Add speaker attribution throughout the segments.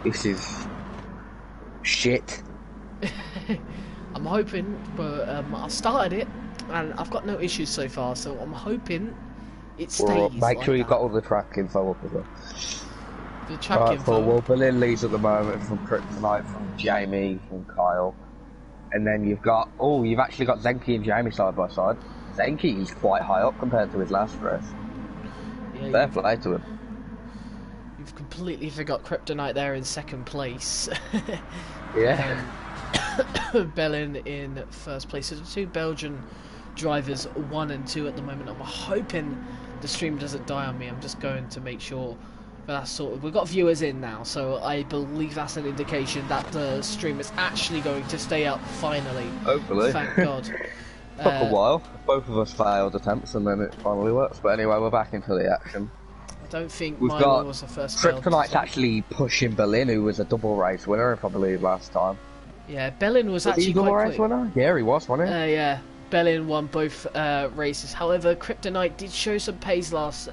Speaker 1: This is shit.
Speaker 2: I'm hoping, but I started it and I've got no issues so far, so I'm hoping it stays
Speaker 1: Make
Speaker 2: like
Speaker 1: sure you've
Speaker 2: that.
Speaker 1: got all the track info up as well.
Speaker 2: The track
Speaker 1: Alright,
Speaker 2: info.
Speaker 1: cool. Well, Berlin leads at the moment from Kryptonite, from Jamie, from Kyle. And then you've actually got Zenki and Jamie side by side. Zenki is quite high up compared to his last race.
Speaker 2: Yeah,
Speaker 1: Fair play to him.
Speaker 2: You've completely forgot Kryptonite there in second place.
Speaker 1: Yeah.
Speaker 2: Bellin in first place. So the two Belgian drivers, 1 and 2 at the moment. I'm hoping the stream doesn't die on me. I'm just going to make sure that we've got viewers in now, so I believe that's an indication that the stream is actually going to stay up finally.
Speaker 1: Hopefully.
Speaker 2: Thank God.
Speaker 1: Took a while. Both of us failed attempts and then it finally works. But anyway, we're back into the action.
Speaker 2: I don't think
Speaker 1: We've
Speaker 2: my
Speaker 1: got
Speaker 2: one was the first failed.
Speaker 1: Kryptonite's actually pushing Berlin, who was a double race winner, if I believe, last time.
Speaker 2: Yeah, Bellin was actually
Speaker 1: he a double
Speaker 2: quite
Speaker 1: race winner? Yeah, he was, wasn't he?
Speaker 2: Yeah, Bellin won both races. However, Kryptonite did show some pace last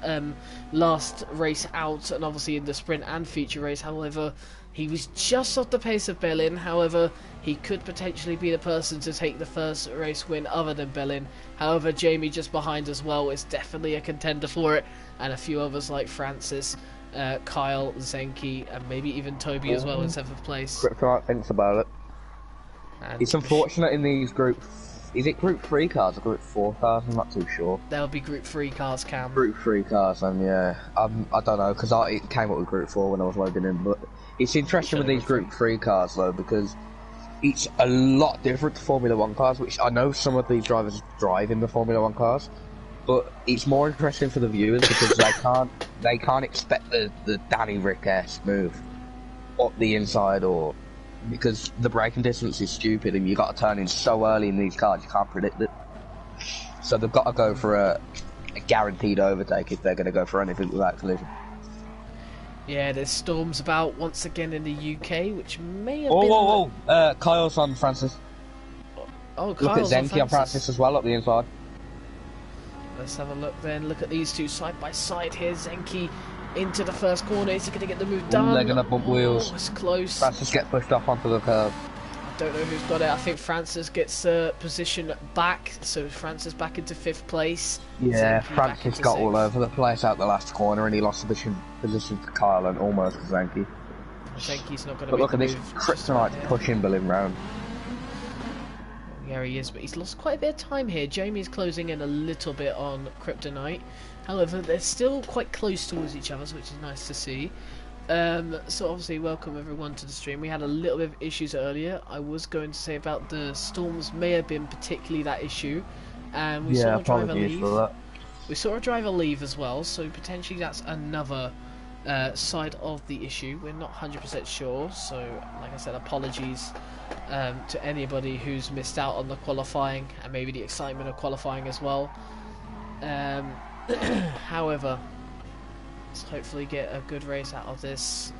Speaker 2: race out, and obviously in the sprint and feature race. However, he was just off the pace of Bellin. However, he could potentially be the person to take the first race win other than Bellin. However, Jamie just behind as well is definitely a contender for it, and a few others like Francis, Kyle, Zenki, and maybe even Toby as well in 7th place.
Speaker 1: Kryptonite thinks about it. And it's unfortunate in these is it Group 3 cars or Group 4 cars? I'm not too sure.
Speaker 2: There'll be Group 3 cars, Cam.
Speaker 1: Group 3 cars, then, yeah. I don't know, because it came up with Group 4 when I was loading in, but it's interesting with these Group 3 cars, though, because it's a lot different to Formula 1 cars, which I know some of these drivers drive in the Formula 1 cars, but it's more interesting for the viewers because they can't expect the Danny Rick-esque move up the inside, or because the braking distance is stupid and you got to turn in so early in these cars you can't predict it. So they've got to go for a guaranteed overtake if they're going to go for anything without collision.
Speaker 2: Yeah, there's storms about once again in the UK, which may have been...
Speaker 1: Kyle's on Francis.
Speaker 2: Oh, Kyle's
Speaker 1: look at Zenki on Francis as well up the inside.
Speaker 2: Let's have a look then. Look at these two side by side here. Zenki into the first corner. Is he going to get the move done?
Speaker 1: They're going to bump wheels.
Speaker 2: It's close.
Speaker 1: Francis gets pushed off onto the curb.
Speaker 2: I don't know who's got it. I think Francis gets position back. So Francis back into 5th place.
Speaker 1: Yeah,
Speaker 2: Zenki
Speaker 1: Francis got all over the place out the last corner and he lost position to Kyle and almost to Zenki.
Speaker 2: Zenki's not going to.
Speaker 1: But look at this Kryptonite pushing Berlin round.
Speaker 2: Yeah, he is, but he's lost quite a bit of time here. Jamie's closing in a little bit on Kryptonite. However, they're still quite close towards each other, which is nice to see. So obviously, welcome everyone to the stream. We had a little bit of issues earlier. I was going to say about the storms may have been particularly that issue, and we saw a driver leave. We saw a driver leave as well, so potentially that's another side of the issue. We're not 100% sure, so like I said, apologies to anybody who's missed out on the qualifying and maybe the excitement of qualifying as well. However, let's hopefully get a good race out of this.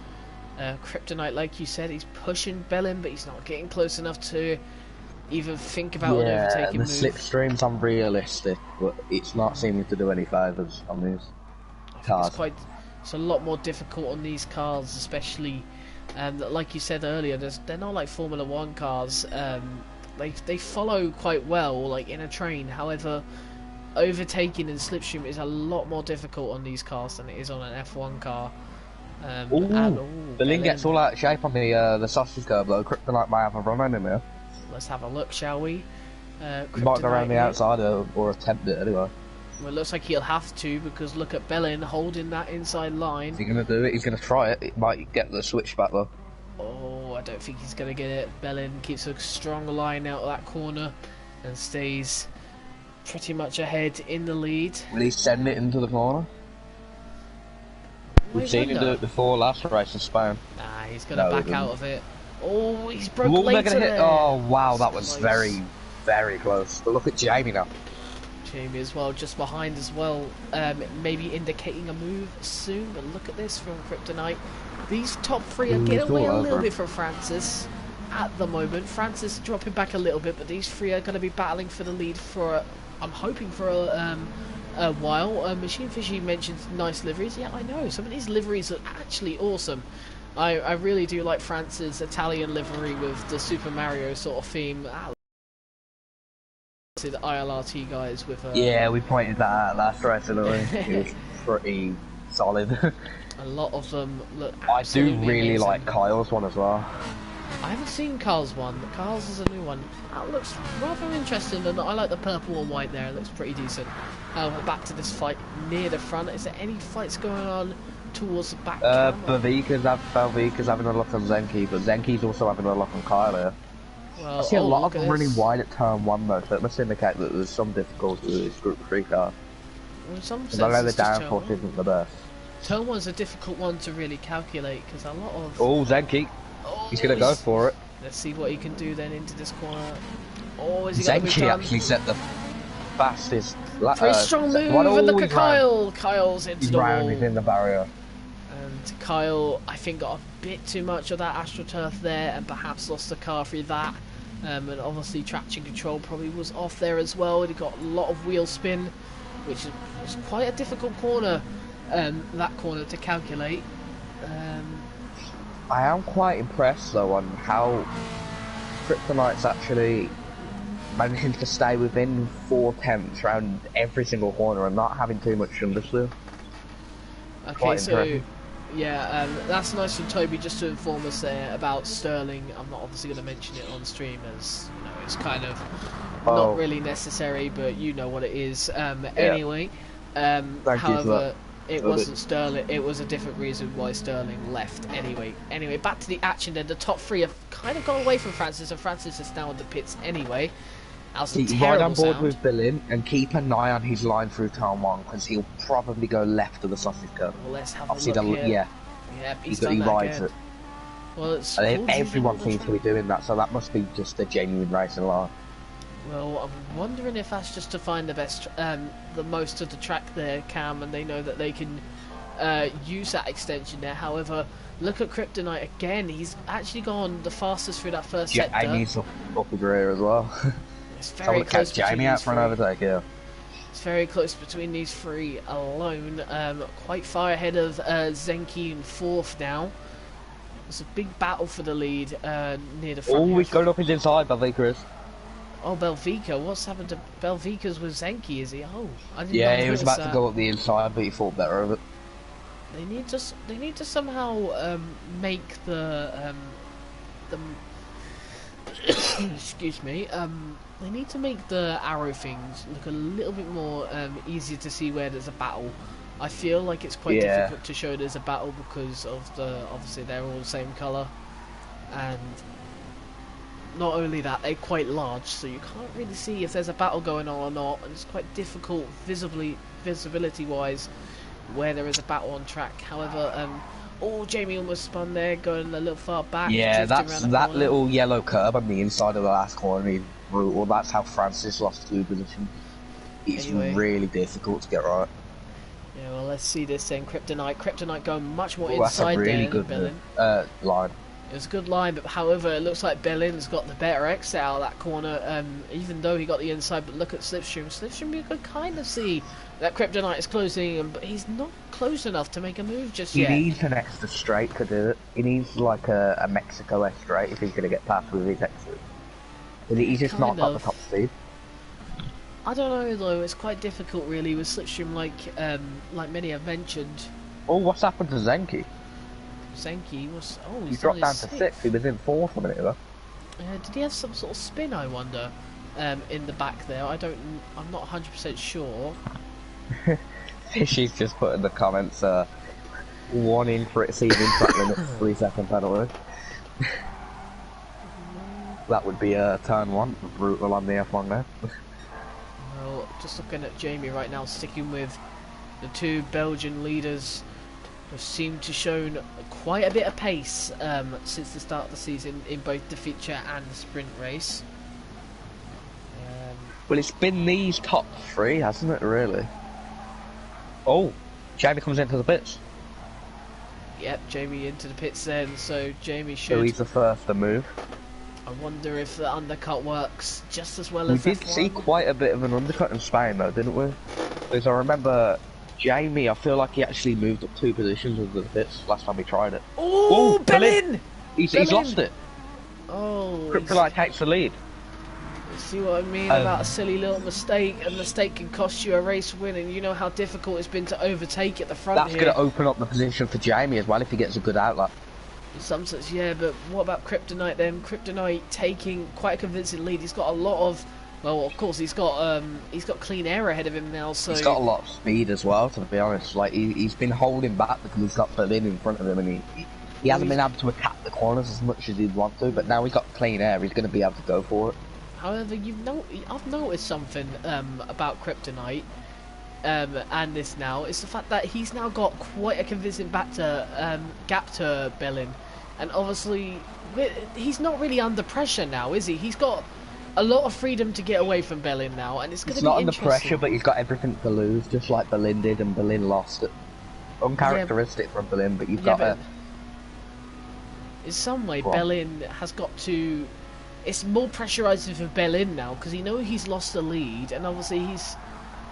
Speaker 2: Kryptonite, like you said, he's pushing Bellin, but he's not getting close enough to even think about an overtaking move.
Speaker 1: The slipstream's unrealistic, but it's not seeming to do any favours on these cars.
Speaker 2: It's a lot more difficult on these cars, especially, like you said earlier, they're not like Formula 1 cars. They follow quite well, like in a train. However, overtaking and slipstream is a lot more difficult on these cars than it is on an F1 car.
Speaker 1: Berlin gets all out of shape on the sausage curb though. Kryptonite might have a run on him here.
Speaker 2: Let's have a look, shall we?
Speaker 1: He might go around the outside or attempt it anyway.
Speaker 2: Well, it looks like he'll have to, because look at Bellin holding that inside line.
Speaker 1: Is he going to do it? He's going to try it. It might get the switch back though.
Speaker 2: Oh, I don't think he's going to get it. Bellin keeps a strong line out of that corner and stays pretty much ahead in the lead.
Speaker 1: Will he send it into the corner? We've seen him do it before last race in Spain.
Speaker 2: Nah, he's going to back out of it. Oh, he's broke later there.
Speaker 1: Oh, wow, that was very, very close. But look at Jamie now.
Speaker 2: Jamie as well, just behind as well, maybe indicating a move soon, but look at this from Kryptonite. These top three are getting away a little bit from Francis at the moment. Francis dropping back a little bit, but these three are going to be battling for the lead for, I'm hoping for a a while. Machine Fishy mentioned nice liveries. Yeah, I know. Some of these liveries are actually awesome. I really do like France's Italian livery with the Super Mario sort of theme. The ILRT guys with
Speaker 1: Yeah, we pointed that out last race anyway. It was pretty solid.
Speaker 2: a lot of them look
Speaker 1: I do really
Speaker 2: amazing.
Speaker 1: like Kyle's one as well.
Speaker 2: I haven't seen Carl's one. Carl's is a new one. That looks rather interesting, and I like the purple and white there. It looks pretty decent. Back to this fight near the front. Is there any fights going on towards the back?
Speaker 1: Belvika's having a look on Zenki, but Zenki's also having a look on Kyle here.
Speaker 2: Well,
Speaker 1: I see a lot of them running wide at turn 1 though, so it must indicate that there's some difficulty with this Group 3 car.
Speaker 2: Well, in some
Speaker 1: sense, I know the downforce isn't the best.
Speaker 2: Turn 1's a difficult one to really calculate, because a lot of...
Speaker 1: Oh, Zenki! He's going to go for it.
Speaker 2: Let's see what he can do then into this corner. Oh, is he
Speaker 1: Zenki actually set the fastest...
Speaker 2: Very strong move, and look at Kyle! Kyle's into the wall.
Speaker 1: He's in the barrier.
Speaker 2: And Kyle, I think, got a bit too much of that AstroTurf there, and perhaps lost the car through that. And obviously traction control probably was off there as well. He got a lot of wheel spin, which was quite a difficult corner, that corner to calculate.
Speaker 1: I am quite impressed though on how Kryptonite's actually managing to stay within 4/10 around every single corner and not having too much understeer.
Speaker 2: Okay, so yeah, that's nice from Toby just to inform us there about Sterling. I'm not obviously going to mention it on stream as you know it's kind of not really necessary, but you know what it is. Anyway, however, it wasn't Sterling. It was a different reason why Sterling left. Anyway, back to the action. Then the top three have kind of gone away from Francis, and Francis is now in the pits anyway.
Speaker 1: Keep right on board with Billin and keep an eye on his line through turn 1 because he'll probably go left of the sausage curve.
Speaker 2: Well, let's have a look here. Yeah, he's done that
Speaker 1: rides
Speaker 2: again.
Speaker 1: it.
Speaker 2: Well, it's
Speaker 1: everyone seems to be doing that, so that must be just a genuine racing line.
Speaker 2: Well, I'm wondering if that's just to find the best, the most of the track there, Cam, and they know that they can use that extension there. However, look at Kryptonite again. He's actually gone the fastest through that first sector.
Speaker 1: Yeah, Jamie's up his rear as well.
Speaker 2: It's very close between
Speaker 1: Jamie out for an overtake, yeah.
Speaker 2: It's very close between these three alone. Quite far ahead of Zenki in 4th now. It's a big battle for the lead near the front.
Speaker 1: Oh, he's going up his inside, Belvika is.
Speaker 2: Oh, Belvika. What's happened to Belvika's with Zenki, is he? Oh, I didn't
Speaker 1: Yeah, he was about to go up the inside, but he thought better of it.
Speaker 2: They need to somehow make the excuse me. They need to make the arrow things look a little bit more easier to see where there's a battle. I feel like it's quite difficult to show there's a battle because of obviously they're all the same colour, and not only that, they're quite large, so you can't really see if there's a battle going on or not, and it's quite difficult visibility-wise where there is a battle on track. However, oh, Jamie almost spun there, going a little far back.
Speaker 1: Yeah, that little yellow curb on the inside of the last corner is brutal. That's how Francis lost 2 positions. It's really difficult to get right.
Speaker 2: Yeah, well, let's see this then. Kryptonite going much more inside
Speaker 1: really
Speaker 2: there
Speaker 1: good
Speaker 2: than
Speaker 1: line.
Speaker 2: It was a good line, but however, it looks like Bellin's got the better exit out of that corner, even though he got the inside. But look at Slipstream. Slipstream, you can kind of see that Kryptonite is closing, but he's not close enough to make a move just yet.
Speaker 1: He needs an extra straight to do it. He needs like a Mexico S straight if he's going to get past with his exit. He's just not got the top speed.
Speaker 2: I don't know though. It's quite difficult really with Slipstream, like many have mentioned.
Speaker 1: Oh, what's happened to Zenki?
Speaker 2: Zenki was
Speaker 1: he dropped down to 6th. He was in 4th a minute ago.
Speaker 2: Did he have some sort of spin? I wonder. In the back there, I'm not 100% sure.
Speaker 1: She's just put in the comments, 1 in for exceeding track limit, 3-second penalty. That would be turn 1, brutal on the F1 there.
Speaker 2: Well, just looking at Jamie right now, sticking with the 2 Belgian leaders, who seem to shown quite a bit of pace since the start of the season in both the feature and the sprint race.
Speaker 1: Well, it's been these top 3, hasn't it, really? Oh, Jamie comes into the pits.
Speaker 2: Yep, Jamie into the pits then, so Jamie should...
Speaker 1: So he's the first to move.
Speaker 2: I wonder if the undercut works just as well as
Speaker 1: we did see quite a bit of an undercut in Spain though, didn't we? Because I remember Jamie, I feel like he actually moved up 2 positions with the pits last time he tried it.
Speaker 2: Oh, Bellin!
Speaker 1: He's lost it.
Speaker 2: Oh,
Speaker 1: Kryptonite takes the lead.
Speaker 2: See what I mean about a silly little mistake? A mistake can cost you a race win, and you know how difficult it's been to overtake at the front.
Speaker 1: That's going to open up the position for Jamie as well if he gets a good outlet.
Speaker 2: In some sense, yeah, but what about Kryptonite then? Kryptonite taking quite a convincing lead. He's got a lot of, well, of course he's got clean air ahead of him now. So
Speaker 1: he's got a lot of speed as well. To be honest, like he's been holding back because he's got Berlin in front of him, and he hasn't been able to attack the corners as much as he'd want to. But now he's got clean air, he's going to be able to go for it.
Speaker 2: However, I've noticed something about Kryptonite, and this now, it's the fact that he's now got quite a convincing gap to Bellin, and obviously he's not really under pressure now, is he? He's got a lot of freedom to get away from Bellin now, and it's going to be
Speaker 1: not
Speaker 2: interesting.
Speaker 1: under pressure, but he's got everything to lose, just like Berlin did, and Berlin lost it. Uncharacteristic from Berlin, but you've got to...
Speaker 2: In some way, Bellin has got to... It's more pressurising for Bellin now, because he knows he's lost the lead, and obviously he's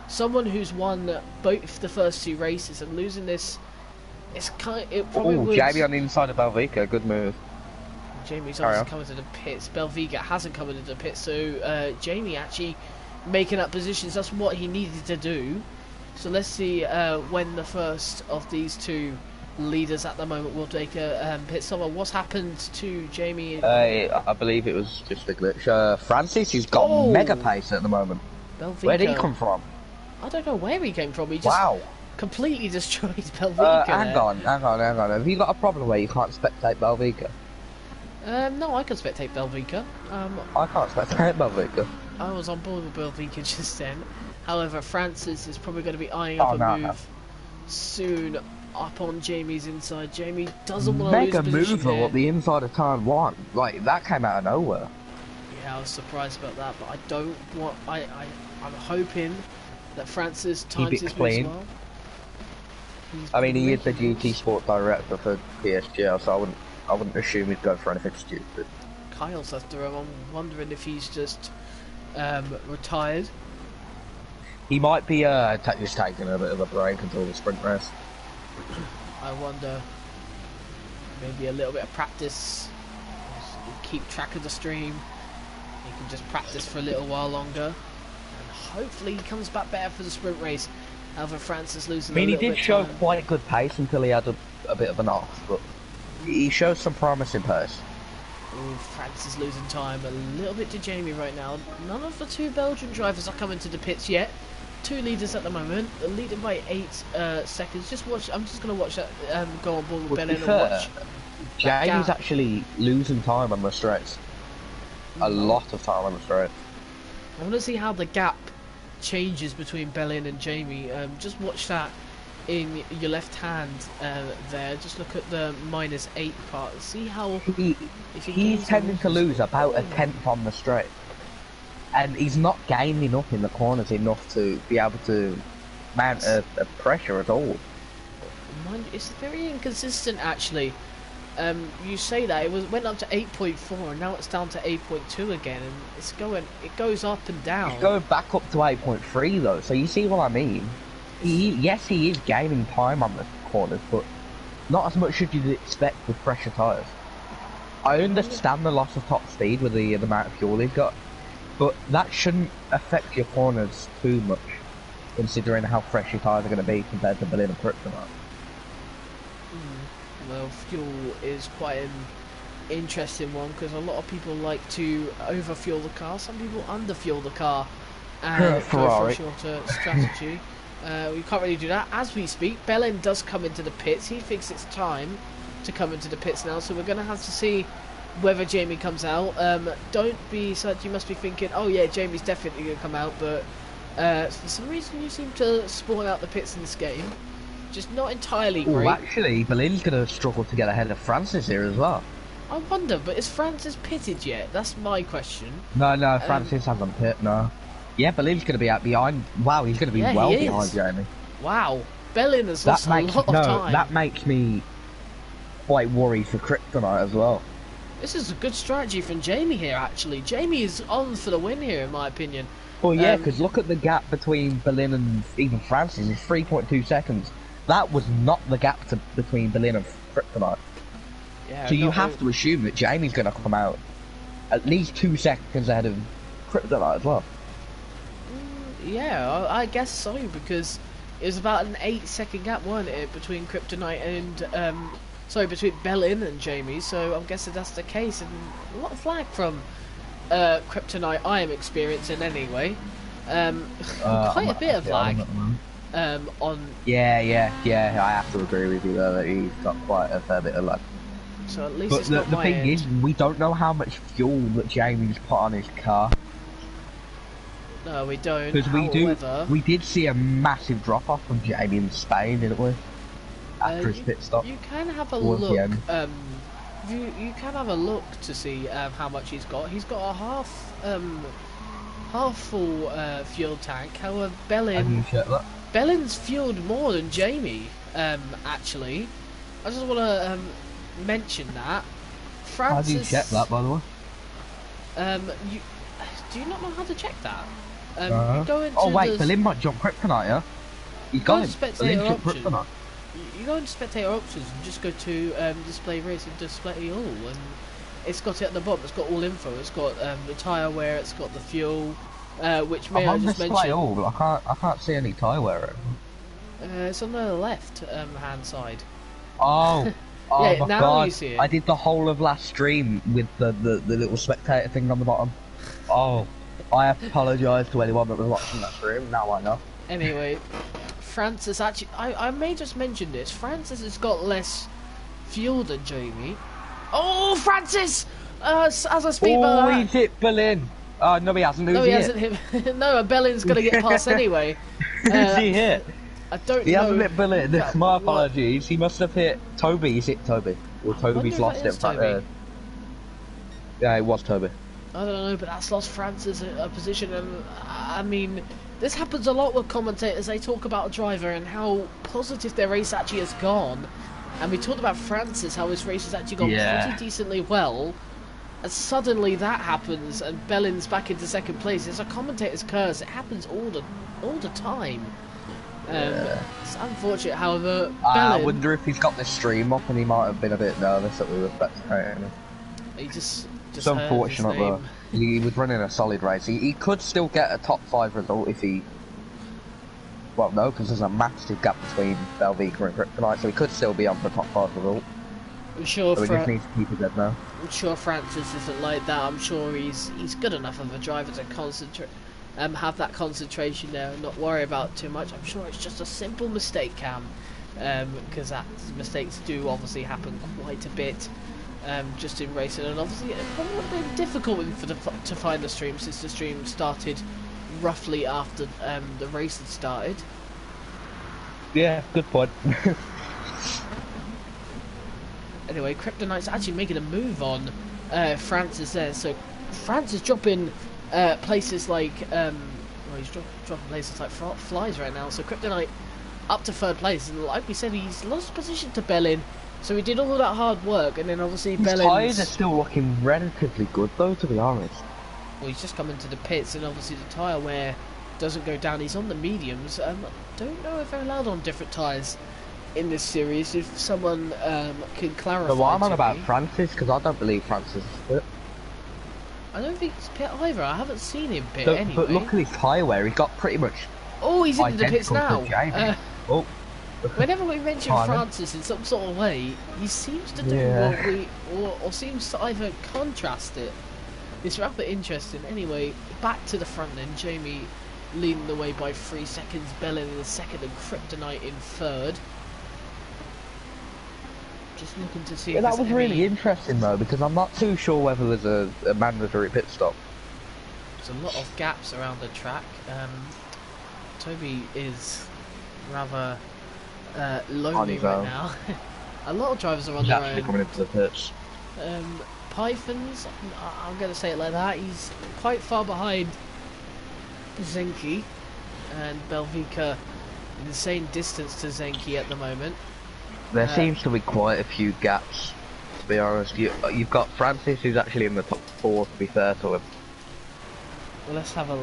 Speaker 2: someone who's won both the first 2 races, and losing this, it probably would...
Speaker 1: Jamie on the inside of Belvica, good move.
Speaker 2: Jamie's obviously coming to the pits. Belvica hasn't come into the pits, so Jamie actually making up positions. That's what he needed to do. So let's see when the first of these 2 leaders at the moment will take a pit stop. What's happened to Jamie?
Speaker 1: I believe it was just a glitch. Francis, he's got mega pace at the moment.
Speaker 2: Belvica.
Speaker 1: Where did he come from?
Speaker 2: I don't know where he came from. He just completely destroyed Belvica.
Speaker 1: Hang on. Have you got a problem where you can't spectate Belvica?
Speaker 2: No, I can spectate Belvica.
Speaker 1: I can't spectate Belvica.
Speaker 2: I was on board with Belvica just then. However, Francis is probably going to be eyeing up a move soon up on Jamie's inside. Jamie doesn't want to lose position
Speaker 1: Mega mover
Speaker 2: here.
Speaker 1: at the inside of turn 1. Like, that came out of nowhere.
Speaker 2: Yeah, I was surprised about that, but I don't want... I'm hoping that Francis times his moves well.
Speaker 1: I mean, he is the GT Sport Director for PSGL, so I wouldn't assume he'd go for anything stupid.
Speaker 2: Kyle's after him. I'm wondering if he's just retired.
Speaker 1: He might be just taking a bit of a break until the sprint race.
Speaker 2: I wonder, maybe a little bit of practice, keep track of the stream, he can just practice for a little while longer, and hopefully he comes back better for the sprint race. However, Francis losing a little bit.
Speaker 1: He did show quite good pace until he had a bit of an off, but he shows some promising pace.
Speaker 2: Ooh, Francis losing time a little bit to Jamie right now. None of the 2 Belgian drivers are coming to the pits yet. 2 leaders at the moment, leading by 8 seconds. I'm just going to watch that go on board with Bellin and watch.
Speaker 1: Jamie's actually losing time on the straights. A lot of time on the straights.
Speaker 2: I want to see how the gap changes between Bellin and Jamie. Just watch that in your left hand there. Just look at the -8 part. See how
Speaker 1: he's tending to lose about a 10th on the straight. And he's not gaining up in the corners enough to be able to mount a pressure at all.
Speaker 2: It's very inconsistent, actually. You say that it went up to 8.4, and now it's down to 8.2 again, and it goes up and down.
Speaker 1: It's going back up to 8.3 though, so you see what I mean. Yes, he is gaining time on the corners, but not as much as you'd expect with fresher tyres. I understand the loss of top speed with the amount of fuel he's got, but that shouldn't affect your corners too much, considering how fresh your tyres are going to be compared to Berlin and Kryptonite.
Speaker 2: Well, fuel is quite an interesting one, because a lot of people like to overfuel the car, some people underfuel the car and
Speaker 1: Ferrari.
Speaker 2: go for a shorter strategy. We can't really do that as we speak. Bellin does come into the pits. He thinks it's time to come into the pits now, so we're going to have to see whether Jamie comes out. Don't be such, you must be thinking, oh yeah, Jamie's definitely going to come out, but for some reason you seem to spawn out the pits in this game. Just not entirely great.
Speaker 1: Oh, actually, Berlin's going to struggle to get ahead of Francis here as well.
Speaker 2: I wonder, but is Francis pitted yet? That's my question.
Speaker 1: No, Francis hasn't pit, no. Yeah, Berlin's going to be out behind. Wow, he's going to be well behind Jamie.
Speaker 2: Wow, Bellin has lost a lot of time.
Speaker 1: That makes me quite worried for Kryptonite as well.
Speaker 2: This is a good strategy from Jamie here, actually. Jamie is on for the win here, in my opinion.
Speaker 1: Well, yeah, because look at the gap between Berlin and even Francis. It's 3.2 seconds. That was not the gap between Berlin and Kryptonite.
Speaker 2: Yeah,
Speaker 1: So you have to assume that Jamie's going to come out at least 2 seconds ahead of Kryptonite as well.
Speaker 2: Yeah, I guess so, because it was about an 8-second gap, wasn't it, between Kryptonite and between Berlin and Jamie. So I'm guessing that's the case, and a lot of flag from Kryptonite I am experiencing anyway. Quite a bit of lag on.
Speaker 1: Yeah, I have to agree with you there that he's got quite a fair bit of lag.
Speaker 2: So at least
Speaker 1: but
Speaker 2: it's not
Speaker 1: the
Speaker 2: my
Speaker 1: thing
Speaker 2: end.
Speaker 1: is, we don't know how much fuel that Jamie's put on his car.
Speaker 2: No, we don't.
Speaker 1: Because we did see a massive drop off from Jamie in Spain, didn't we? After his pit stop.
Speaker 2: You can have a look. You can have a look to see how much he's got. He's got a half full fuel tank. However, Bellin's fueled more than Jamie. Actually, I just want to mention that. Francis,
Speaker 1: how do you check that, by the way?
Speaker 2: Do you not know how to check that?
Speaker 1: Go into Berlin might jump Kryptonite, yeah? You got him.
Speaker 2: Spectator options. You go into spectator options and just go to display race and display all, and it's got it at the bottom. It's got all info. It's got the tyre wear. It's got the fuel. Which may I just mention?
Speaker 1: All, but I can't see any tyre wear.
Speaker 2: It's on the left hand side.
Speaker 1: Oh. Oh
Speaker 2: yeah,
Speaker 1: my
Speaker 2: now
Speaker 1: God.
Speaker 2: You see it.
Speaker 1: I did the whole of last stream with the little spectator thing on the bottom. Oh, I apologise to anyone that was watching that stream. Now I know.
Speaker 2: Anyway, Francis actually, I may just mention this. Francis has got less fuel than Jamie. Oh, Francis! As I speak about that.
Speaker 1: He's hit Berlin. No, he hasn't.
Speaker 2: No, he hasn't hit. No, Berlin's going to get past anyway.
Speaker 1: Who's he hit?
Speaker 2: I don't know.
Speaker 1: He hasn't hit Berlin. My apologies. He must have hit Toby. He's hit Toby. Or Toby's lost it. Yeah, it was Toby.
Speaker 2: I don't know, but that's lost Francis a position, and I mean, this happens a lot with commentators. They talk about a driver and how positive their race actually has gone, and we talked about Francis, how his race has actually gone pretty decently well, and suddenly that happens, and Bellin's back into second place. It's a commentator's curse. It happens all the time. It's unfortunate, however.
Speaker 1: I wonder if he's got this stream up, and he might have been a bit nervous that we were spectating him.
Speaker 2: He just
Speaker 1: it's unfortunate though. He was running a solid race. He could still get a top 5 result if he. Well, no, because there's a massive gap between Belvica and Kryptonite, so he could still be on the top 5 result.
Speaker 2: I'm sure.
Speaker 1: So he just needs to keep his head now.
Speaker 2: I'm sure Francis isn't like that. I'm sure he's good enough of a driver to concentrate, have that concentration there, and not worry about too much. I'm sure it's just a simple mistake, Cam, because mistakes do obviously happen quite a bit. Just in racing, and obviously it's probably a bit difficult to find the stream, since the stream started roughly after the race had started.
Speaker 1: Yeah, good point.
Speaker 2: Anyway, Kryptonite's actually making a move on Francis there, so Francis dropping places like he's dropping places like flies right now. So Kryptonite up to 3rd place, and like we said, he's lost position to Berlin. So he did all that hard work, and then obviously
Speaker 1: his tyres are still looking relatively good though, to be honest.
Speaker 2: Well, he's just come into the pits, and obviously the tyre wear doesn't go down. He's on the mediums. I don't know if they're allowed on different tyres in this series. If someone can clarify.
Speaker 1: So what I'm on about Francis, because I don't believe Francis is pit.
Speaker 2: I don't think he's pit either. I haven't seen him pit anyway.
Speaker 1: But look at his tyre wear. He's got pretty much.
Speaker 2: Oh, he's into the pits now.
Speaker 1: Oh.
Speaker 2: Whenever we mention Francis in some sort of way, he seems to do or seems to either contrast it. It's rather interesting. Anyway, back to the front then. Jamie leading the way by 3 seconds. Bellin in the 2nd, and Kryptonite in 3rd. Just looking to see.
Speaker 1: Yeah, that was really interesting though, because I'm not too sure whether there's a mandatory pit stop.
Speaker 2: There's a lot of gaps around the track. Toby is rather lonely right now. A lot of drivers are on their own.
Speaker 1: Coming into the pits.
Speaker 2: Pythons, I'm going to say it like that, he's quite far behind Zenki, and Belvica in the same distance to Zenki at the moment.
Speaker 1: There seems to be quite a few gaps, to be honest. You've got Francis, who's actually in the top 4, to be fair to him.
Speaker 2: let's have a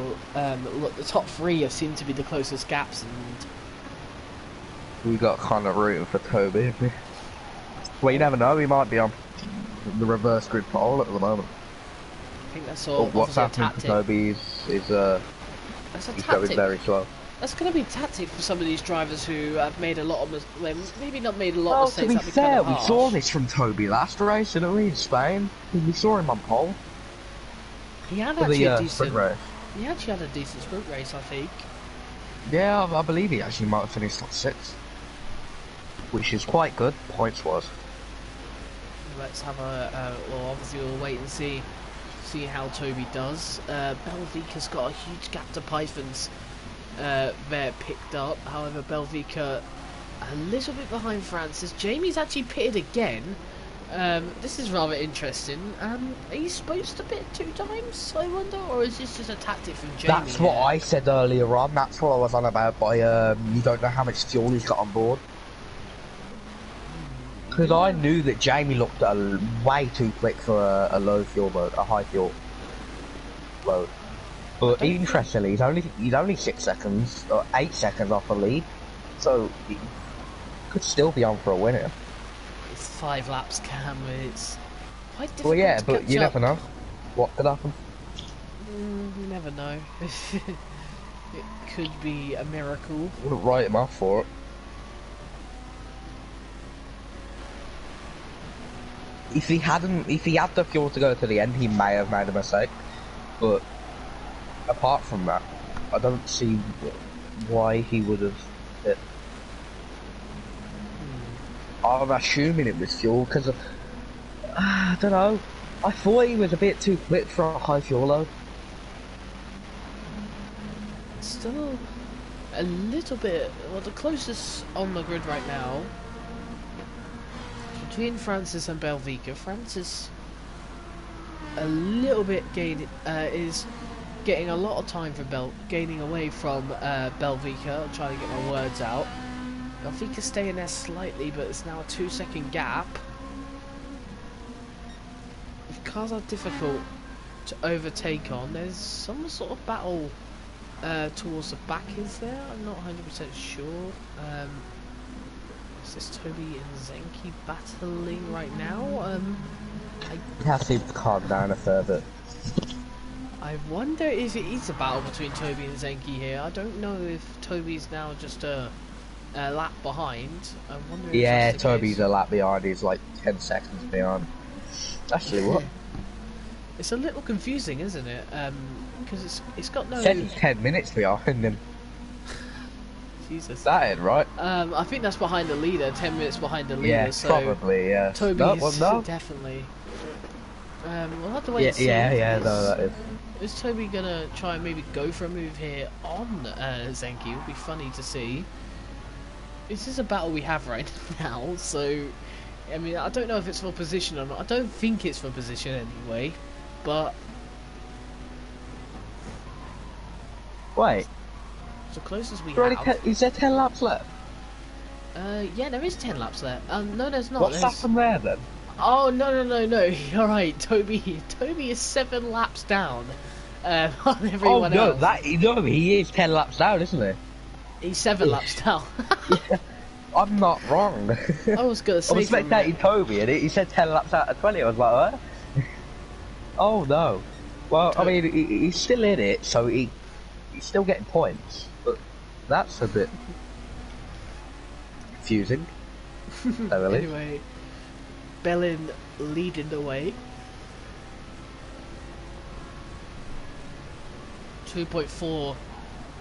Speaker 2: look. The top three seem to be the closest gaps, and
Speaker 1: We got kind of rooting for Toby. Well, you never know. He might be on the reverse grid pole at the moment.
Speaker 2: I think that's all.
Speaker 1: What's
Speaker 2: obviously a
Speaker 1: happening
Speaker 2: tactic.
Speaker 1: to Toby is
Speaker 2: That's a
Speaker 1: he's going
Speaker 2: tactic.
Speaker 1: very slow.
Speaker 2: That's going to be a tactic for some of these drivers who have made a lot of maybe not made a lot of
Speaker 1: Well,
Speaker 2: mistakes.
Speaker 1: to be
Speaker 2: That'd be kind
Speaker 1: fair,
Speaker 2: of
Speaker 1: we
Speaker 2: harsh.
Speaker 1: saw this from Toby last race, didn't we, in Spain? We saw him on pole
Speaker 2: He had
Speaker 1: for
Speaker 2: actually
Speaker 1: the
Speaker 2: a decent.
Speaker 1: sprint race.
Speaker 2: He actually had a decent sprint race, I think.
Speaker 1: Yeah, I believe he actually might have finished top 6, which is quite good points-wise.
Speaker 2: Let's have well, obviously we'll wait and see how Toby does. Belvica's got a huge gap to Python's there picked up. However, Belvica a little bit behind Francis. Jamie's actually pitted again. This is rather interesting. Are you supposed to pit 2 times, I wonder, or is this just a tactic from Jamie?
Speaker 1: That's what I said earlier on. That's what I was on about by you don't know how much fuel he's got on board. Because I knew that Jamie looked way too quick for a low fuel mode, a high fuel mode. But interestingly, he's only 6 seconds or 8 seconds off the lead, so he could still be on for a winner.
Speaker 2: It's 5 laps, Cam. It's quite difficult.
Speaker 1: Well, yeah,
Speaker 2: to
Speaker 1: but
Speaker 2: catch
Speaker 1: you
Speaker 2: up.
Speaker 1: never know what could happen.
Speaker 2: You never know. It could be a miracle.
Speaker 1: Wouldn't write him off for it. If he had the fuel to go to the end, he may have made a mistake. But apart from that, I don't see why he would have hit. I'm assuming it was fuel because I don't know. I thought he was a bit too quick for a high fuel load.
Speaker 2: Still a little bit. Well, the closest on the grid right now between Francis and Belvica. Francis a little bit is getting a lot of time for gaining away from Belvica. I'm trying to get my words out. Belvica's staying there slightly, but it's now a 2-second gap. If cars are difficult to overtake on, there's some sort of battle towards the back, is there? I'm not 100% sure. Is this Toby and Zenki battling right now?
Speaker 1: You have to calm down a fair bit.
Speaker 2: I wonder if it is a battle between Toby and Zenki here. I don't know if Toby's now just a lap behind. I wonder if
Speaker 1: Yeah,
Speaker 2: that's the
Speaker 1: Toby's
Speaker 2: case.
Speaker 1: a lap behind. He's like 10 seconds behind. Actually, what?
Speaker 2: It's a little confusing, isn't it? Because it's got no.
Speaker 1: Said he's 10 minutes behind him.
Speaker 2: Jesus.
Speaker 1: That it, right?
Speaker 2: I think that's behind the leader. 10 minutes behind the leader.
Speaker 1: Yeah,
Speaker 2: so
Speaker 1: probably. Yeah.
Speaker 2: Toby's
Speaker 1: no.
Speaker 2: definitely. We'll have to wait and see.
Speaker 1: Yeah. No, that is.
Speaker 2: Is Toby gonna try and maybe go for a move here on Zenki? It would be funny to see. This is a battle we have right now, so I mean, I don't know if it's for position or not. I don't think it's for position anyway, but
Speaker 1: Wait.
Speaker 2: it's the closest we
Speaker 1: Already
Speaker 2: have.
Speaker 1: is there 10 laps left?
Speaker 2: Yeah, there is 10 laps there. No, there's not.
Speaker 1: What's happened there then?
Speaker 2: Oh no! You're right. Toby is 7 laps down on everyone else.
Speaker 1: He is 10 laps down, isn't he?
Speaker 2: He's 7 laps down.
Speaker 1: Yeah, I'm not wrong.
Speaker 2: I was gonna say.
Speaker 1: I was spectating Toby and he said 10 laps out of 20. I was like, what? Oh no. Well, I mean, he's still in it, so he's still getting points. But that's a bit confusing. Really.
Speaker 2: Anyway, Bellin leading the way. 2.4.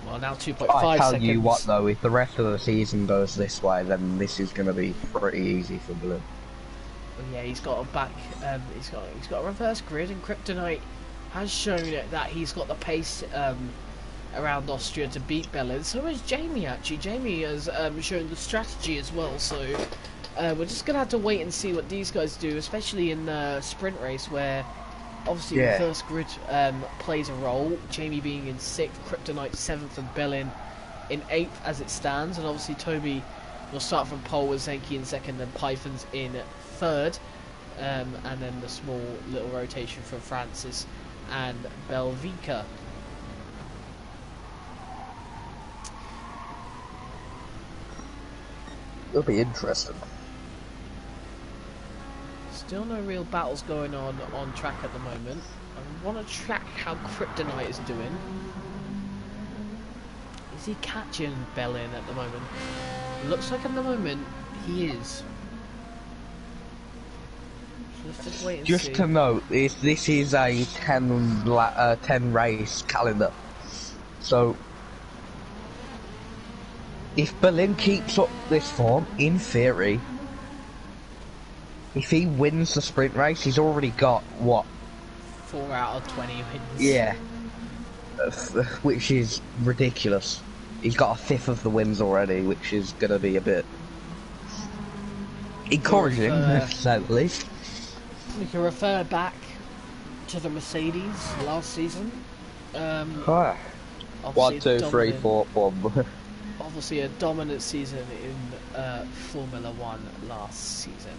Speaker 2: Well, now 2.5
Speaker 1: I tell
Speaker 2: seconds.
Speaker 1: you what, though, if the rest of the season goes this way, then this is going to be pretty easy for Blue.
Speaker 2: Yeah, he's got a back. He's got a reverse grid, and Kryptonite has shown that he's got the pace around Austria to beat Bellin. So has Jamie. Actually, Jamie has shown the strategy as well. So we're just gonna have to wait and see what these guys do, especially in the sprint race where obviously the first grid plays a role. Jamie being in 6th, Kryptonite 7th, and Bellin in 8th as it stands. And obviously Toby will start from pole with Zenki in 2nd, and Python's in 3rd. And then the small little rotation for Francis and Belvica.
Speaker 1: It'll be interesting.
Speaker 2: Still no real battles going on track at the moment. I want to track how Kryptonite is doing. Is he catching Bellin at the moment? Looks like at the moment he is. So let's just wait and
Speaker 1: Just
Speaker 2: see.
Speaker 1: to note, this is a 10 race calendar. So, if Berlin keeps up this form, in theory, if he wins the sprint race, he's already got, what?
Speaker 2: 4 out of 20 wins.
Speaker 1: Yeah. Which is ridiculous. He's got a fifth of the wins already, which is going to be a bit encouraging, to say the least.
Speaker 2: We can refer back to the Mercedes last season.
Speaker 1: 1, 2, 3, 4, 1.
Speaker 2: Obviously a dominant season in Formula 1 last season.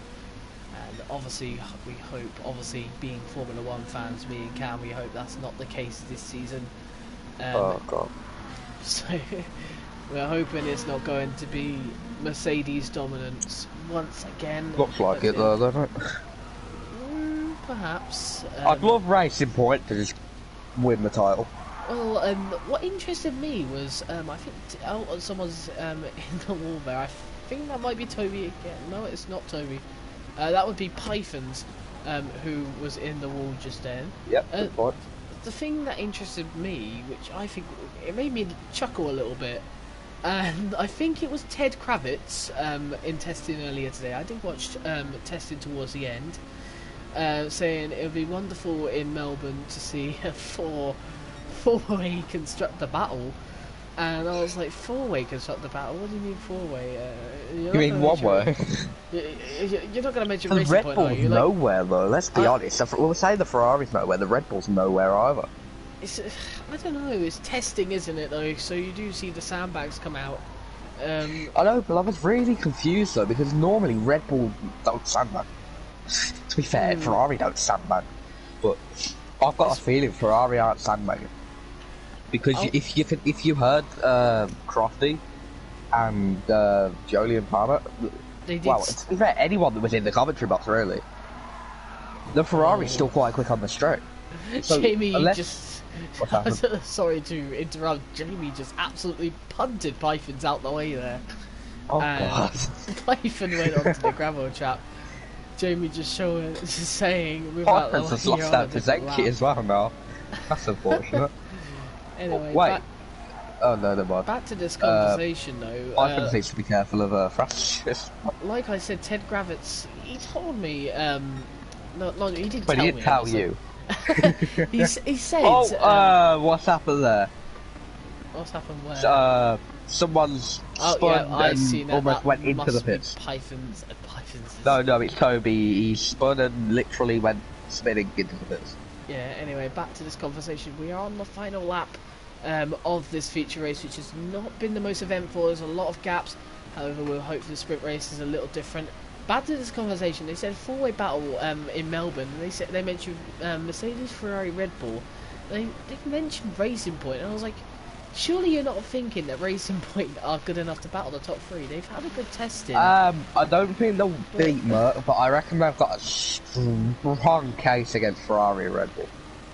Speaker 2: And obviously we hope, obviously being Formula 1 fans, me and Cam, we hope that's not the case this season.
Speaker 1: Oh god.
Speaker 2: So we're hoping it's not going to be Mercedes dominance once again.
Speaker 1: Looks like it though, doesn't it?
Speaker 2: Perhaps.
Speaker 1: I'd love Racing Point to just win the title.
Speaker 2: Well, what interested me was, I think someone's in the wall there. I think that might be Toby again. No, it's not Toby. That would be Pythons, who was in the wall just then.
Speaker 1: Yep, good point.
Speaker 2: The thing that interested me, which I think it made me chuckle a little bit, and I think it was Ted Kravitz in testing earlier today. I did watch testing towards the end, saying it would be wonderful in Melbourne to see a four-way constructor battle. And I was like, four-way constructor battle? What do you mean four-way?
Speaker 1: You mean one way?
Speaker 2: You're not going to mention
Speaker 1: the
Speaker 2: Racing
Speaker 1: Red
Speaker 2: Point,
Speaker 1: Bull's
Speaker 2: are you?
Speaker 1: nowhere though, let's be honest. We'll say the Ferrari's nowhere, the Red Bull's nowhere either.
Speaker 2: I don't know, it's testing, isn't it though? So you do see the sandbags come out.
Speaker 1: I know, but I was really confused though, because normally Red Bull don't sandbag. To be fair, Ferrari don't sandbag. But I've got a feeling Ferrari aren't sandbagging. Because if you heard Crofty and Jolyon Palmer, well, to be fair, anyone that was in the commentary box really, the Ferrari's still quite quick on the straight. So
Speaker 2: Jamie
Speaker 1: What's happened?
Speaker 2: Sorry to interrupt. Jamie just absolutely punted Pythons out the way there.
Speaker 1: Oh god!
Speaker 2: Python went onto the gravel trap. Jamie just saying,
Speaker 1: Python's just lost out to Zenki as well now. That's unfortunate.
Speaker 2: Anyway,
Speaker 1: wait. Oh no, never mind.
Speaker 2: Back to this conversation though.
Speaker 1: Python needs to be careful of Francis.
Speaker 2: Like I said, Ted Kravitz, he told me. No, he didn't
Speaker 1: but
Speaker 2: tell
Speaker 1: he
Speaker 2: me.
Speaker 1: didn't tell you.
Speaker 2: He said.
Speaker 1: Oh, what's happened there?
Speaker 2: What's happened where?
Speaker 1: Someone's spun and almost went into the pits.
Speaker 2: Pythons.
Speaker 1: No, it's Toby. He spun and literally went spinning into the pits.
Speaker 2: Yeah, anyway, back to this conversation. We are on the final lap of this feature race, which has not been the most eventful. There's a lot of gaps. However, we'll hope the sprint race is a little different. Back to this conversation, they said four-way battle in Melbourne. They mentioned Mercedes, Ferrari, Red Bull. They mentioned Racing Point, and I was like, surely you're not thinking that Racing Point are good enough to battle the top three. They've had a good testing.
Speaker 1: I don't think they'll beat Merc, but I reckon they've got a strong case against Ferrari and Red Bull.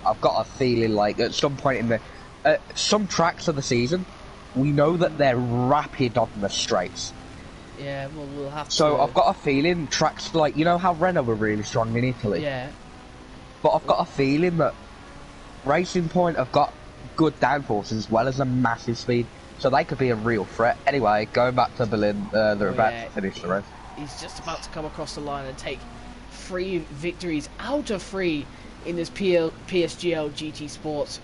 Speaker 1: I've got a feeling like at some point in some tracks of the season, we know that they're rapid on the straights.
Speaker 2: Yeah, well, we'll have to...
Speaker 1: So I've got a feeling tracks like, you know how Renault were really strong in Italy?
Speaker 2: Yeah.
Speaker 1: But I've got a feeling that Racing Point have got good downforce as well as a massive speed, so they could be a real threat. Anyway, going back to Berlin, they're about to finish the race.
Speaker 2: He's just about to come across the line and take 3 victories out of 3 in this PSGL GT Sports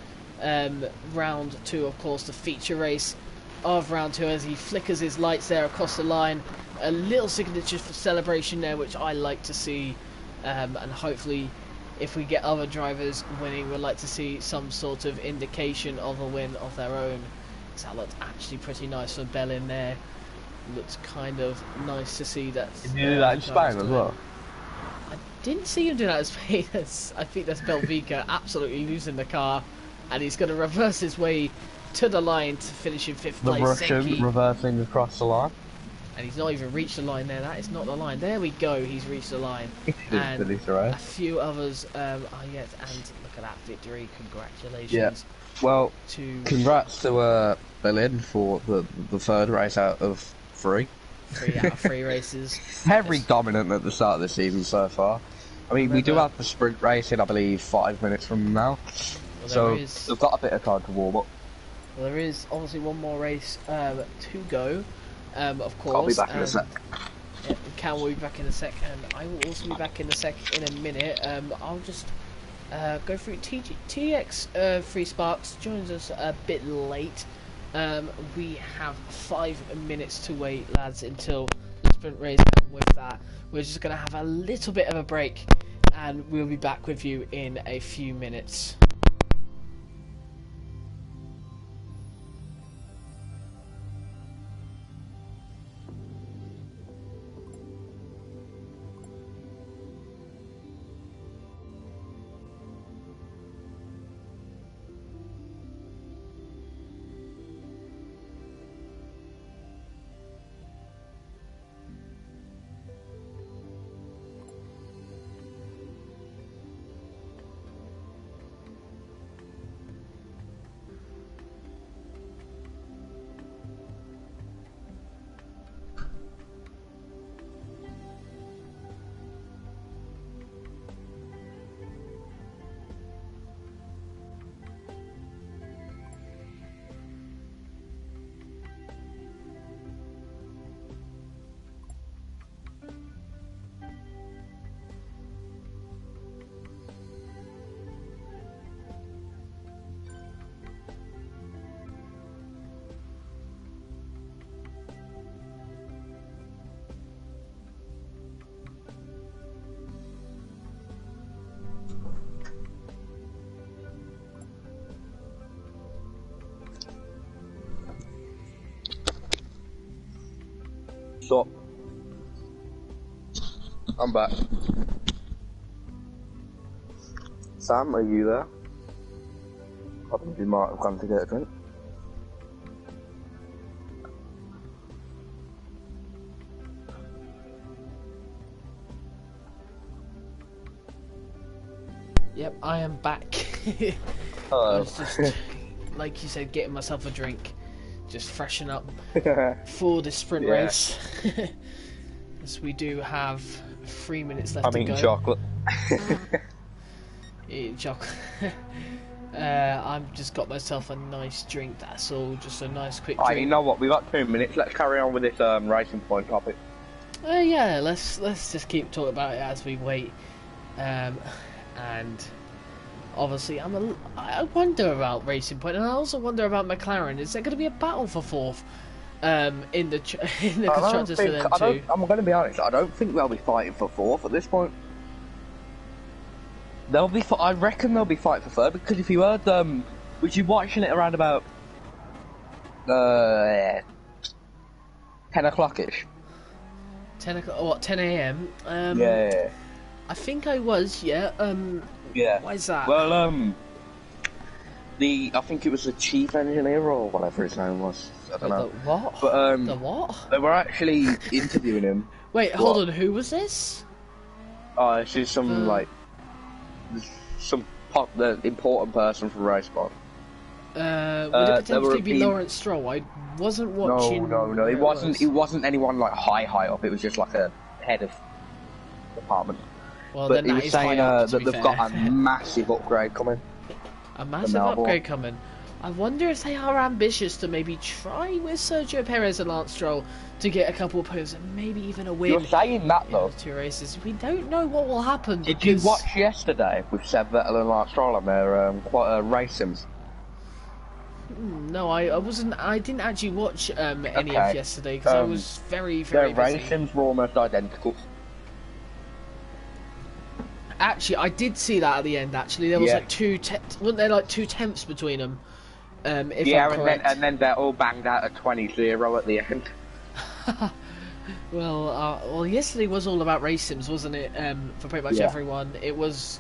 Speaker 2: round 2, of course, the feature race of round 2 as he flickers his lights there across the line. A little signature for celebration there, which I like to see, and hopefully if we get other drivers winning, we'd like to see some sort of indication of a win of their own. So that looked actually pretty nice for Bellin there. Looks kind of nice to see that.
Speaker 1: Did you do that in Spain as well?
Speaker 2: I didn't see him do that in Spain. I think that's Belvica absolutely losing the car, and he's going to reverse his way to the line to finish in 5th place.
Speaker 1: The Russian reversing across the line.
Speaker 2: and he's not even reached the line there. That is not the line. There we go. He's reached the line, and a few others are yet. And look at that victory! Congratulations.
Speaker 1: Yeah. Well, congrats to Berlin for the third race out of 3.
Speaker 2: 3 out of 3 races.
Speaker 1: Very dominant at the start of the season so far. I mean, we do have the sprint race in, I believe, 5 minutes from now. Well, so we've got a bit of time to warm up.
Speaker 2: Well, there is obviously one more race to go, of course.
Speaker 1: I'll be back in a sec.
Speaker 2: Yeah, Cal will be back in a sec, and I will also be back in a sec in a minute. I'll just go through TX 3 Sparks joins us a bit late. We have 5 minutes to wait, lads, until the sprint race, and with that we're just going to have a little bit of a break, and we'll be back with you in a few minutes.
Speaker 1: Stop. I'm back. Sam, are you there? I think you might have gone to get a drink.
Speaker 2: Yep, I am back.
Speaker 1: Hello.
Speaker 2: I was just, like you said, getting myself a drink. Just freshen up for the sprint race. As we do have 3 minutes left to go.
Speaker 1: I'm eating chocolate.
Speaker 2: Eating chocolate. I've just got myself a nice drink, that's all. Just a nice quick drink.
Speaker 1: You know what, we've got 2 minutes. Let's carry on with this racing point topic.
Speaker 2: Yeah, let's just keep talking about it as we wait. And obviously, I wonder about Racing Point, and I also wonder about McLaren. Is there going to be a battle for 4th in the constructors for them too?
Speaker 1: I'm going to be honest. I don't think they'll be fighting for 4th at this point. I reckon they'll be fighting for 3rd, because if you heard was you watching it around about 10 o'clock-ish?
Speaker 2: 10 o'clock? What? 10 a.m.
Speaker 1: Yeah.
Speaker 2: I think I was. Yeah.
Speaker 1: Yeah.
Speaker 2: Why is that?
Speaker 1: Well, I think it was the chief engineer or whatever his name was. I don't know.
Speaker 2: The what?
Speaker 1: But
Speaker 2: the what?
Speaker 1: They were actually interviewing him.
Speaker 2: Wait, hold on. Who was this?
Speaker 1: Oh, this is some the important person from Raceport.
Speaker 2: Would it potentially be Lawrence Stroll? I wasn't watching.
Speaker 1: No. It wasn't anyone like high up. It was just like a head of department.
Speaker 2: Well,
Speaker 1: but
Speaker 2: then
Speaker 1: he was saying that they've got a massive upgrade coming.
Speaker 2: A massive upgrade coming. I wonder if they are ambitious to maybe try with Sergio Perez and Lance Stroll to get a couple of points and maybe even a win.
Speaker 1: You're saying that though.
Speaker 2: In the 2 races. We don't know what will happen.
Speaker 1: Did you watch yesterday with Seb Vettel and Lance Stroll on their race sims?
Speaker 2: No, I wasn't. I didn't actually watch any of yesterday because I was very busy.
Speaker 1: Their race sims were almost identical.
Speaker 2: Actually, I did see that at the end. Actually, there was like weren't there like 2 tenths between them? If I'm correct.
Speaker 1: and then they're all banged out at 20-0 at the end.
Speaker 2: well, yesterday was all about race sims, wasn't it? For pretty much everyone, there was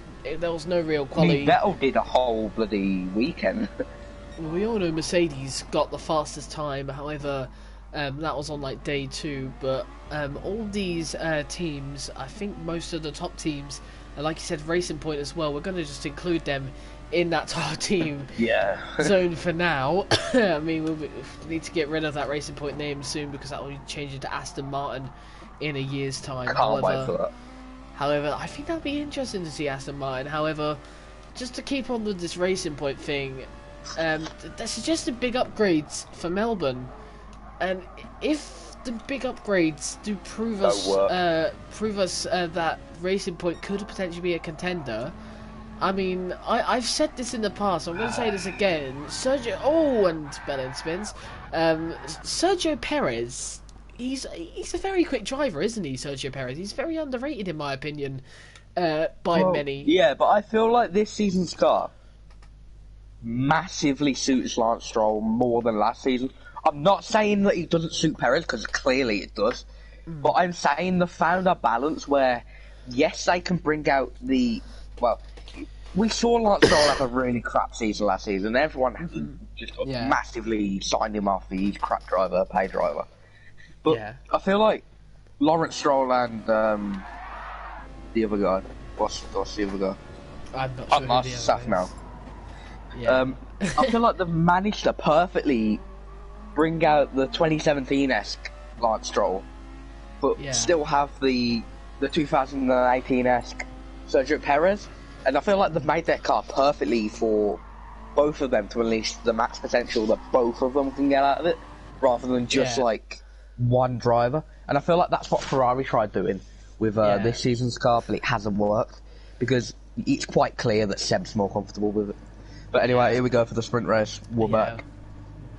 Speaker 2: no real quality.
Speaker 1: Vettel did a whole bloody weekend.
Speaker 2: Well, we all know Mercedes got the fastest time. However, That was on like day 2, but all these teams, I think most of the top teams, like you said, Racing Point as well, we're going to just include them in that top team zone for now. I mean, we need to get rid of that Racing Point name soon because that will be changing to Aston Martin in a year's time.
Speaker 1: Can't wait for that.
Speaker 2: However, I think that'd be interesting to see Aston Martin. However, just to keep on with this Racing Point thing, they're suggesting big upgrades for Melbourne. And if the big upgrades do prove us that Racing Point could potentially be a contender, I mean, I've said this in the past. I'm going to say this again. And Bellin spins. Sergio Perez. He's a very quick driver, isn't he, Sergio Perez? He's very underrated in my opinion, by many.
Speaker 1: Yeah, but I feel like this season's car massively suits Lance Stroll more than last season. I'm not saying that it doesn't suit Perez, because clearly it does. But I'm saying they found a balance where, yes, they can bring out the... Well, we saw Lance Stroll have a really crap season last season. Everyone just massively signed him off. He's crap driver, pay driver. But I feel like Lawrence Stroll and the other guy... What's the other guy?
Speaker 2: I'm not sure who the other
Speaker 1: Saf now.
Speaker 2: Yeah.
Speaker 1: I feel like they've managed to perfectly bring out the 2017-esque Lance Stroll, but still have the 2018-esque Sergio Perez, and I feel like they've made that car perfectly for both of them to unleash the max potential that both of them can get out of it, rather than just like one driver. And I feel like that's what Ferrari tried doing with this season's car, but it hasn't worked because it's quite clear that Seb's more comfortable with it. But anyway, here we go for the sprint race. We're back.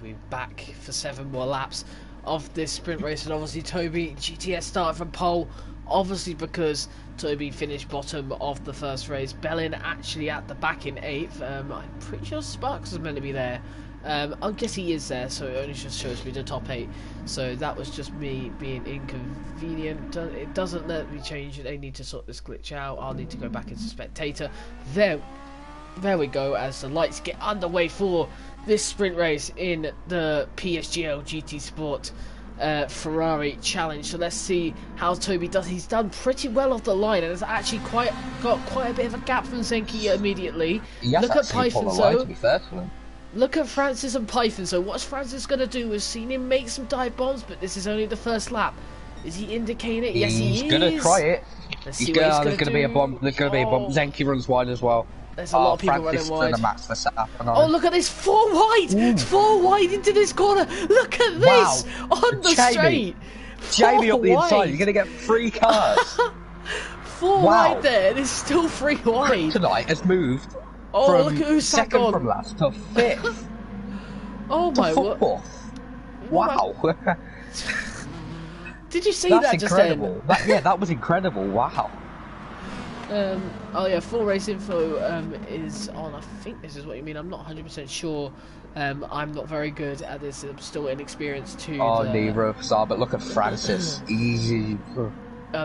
Speaker 2: We're back for 7 more laps of this sprint race, and obviously Toby GTS started from pole, obviously because Toby finished bottom of the first race. Bellin actually at the back in 8th. I'm pretty sure Sparks is meant to be there. I guess he is there, so it only just shows me the top 8. So that was just me being inconvenient. It doesn't let me change it. They need to sort this glitch out. I'll need to go back into spectator. There we go, as the lights get underway for this sprint race in the PSGL GT Sport Ferrari Challenge. So let's see how Toby does. He's done pretty well off the line and has actually got quite a bit of a gap from Zenki immediately. Look at Python, look at Francis and Python. So what's Francis going to do? We've seen him make some dive bombs, but this is only the first lap. Is he indicating it? Yes, he is.
Speaker 1: He's going to try it.
Speaker 2: Let's see what he's going to do.
Speaker 1: There's going to be a bomb. There's going to be a bomb. Zenki runs wide as well.
Speaker 2: There's a lot of people running wide.
Speaker 1: Oh,
Speaker 2: look at this, 4 wide! Ooh. 4 wide into this corner. Look at this on the straight.
Speaker 1: Jamie up the inside. You're gonna get 3 cars.
Speaker 2: 4 wide there. And it's still 3 wide.
Speaker 1: Tonight has moved.
Speaker 2: Oh, look at who's
Speaker 1: second from last to 5th.
Speaker 2: Oh my word!
Speaker 1: Wow.
Speaker 2: Did you see that just
Speaker 1: incredible. Then? That was incredible. Wow.
Speaker 2: Oh yeah, full race info is on. I think this is what you mean. I'm not 100% sure. I'm not very good at this. I'm still inexperienced too.
Speaker 1: Oh, neither of us are. But look at Francis. Easy.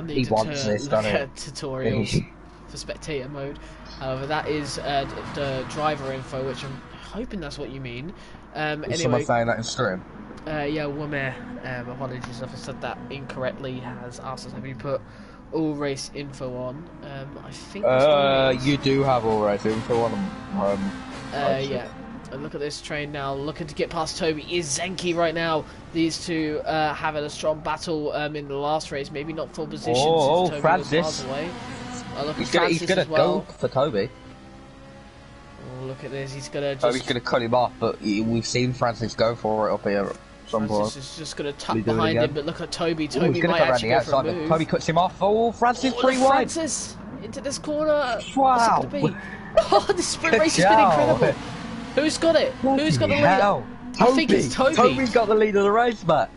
Speaker 1: He wants this, doesn't he?
Speaker 2: Tutorials for spectator mode. However, that is the driver info, which I'm hoping that's what you mean. Anyway,
Speaker 1: someone saying that in stream?
Speaker 2: Yeah, Womer. Apologies if I said that incorrectly. Has asked us have you put all race info on. I think
Speaker 1: you do have all race info on.
Speaker 2: Yeah. And look at this train now, looking to get past Toby is Zenki right now. These two having a strong battle in the last race, maybe not full position since Toby
Speaker 1: Francis.
Speaker 2: was miles away. Look
Speaker 1: he's
Speaker 2: at
Speaker 1: gonna go for Toby.
Speaker 2: Oh, look at this, he's gonna just...
Speaker 1: Toby's gonna cut him off, but we've seen Francis go for it up here.
Speaker 2: Francis is just going to tuck behind him, but look at Toby. Toby might actually go for a move.
Speaker 1: Toby cuts him off. Oh, Francis 3 wide.
Speaker 2: Francis into this corner.
Speaker 1: Wow.
Speaker 2: What's it going to be? Oh, the sprint race has been incredible. Who's got it? Who's got the lead? I think it's Toby.
Speaker 1: Toby's got the lead of the race back.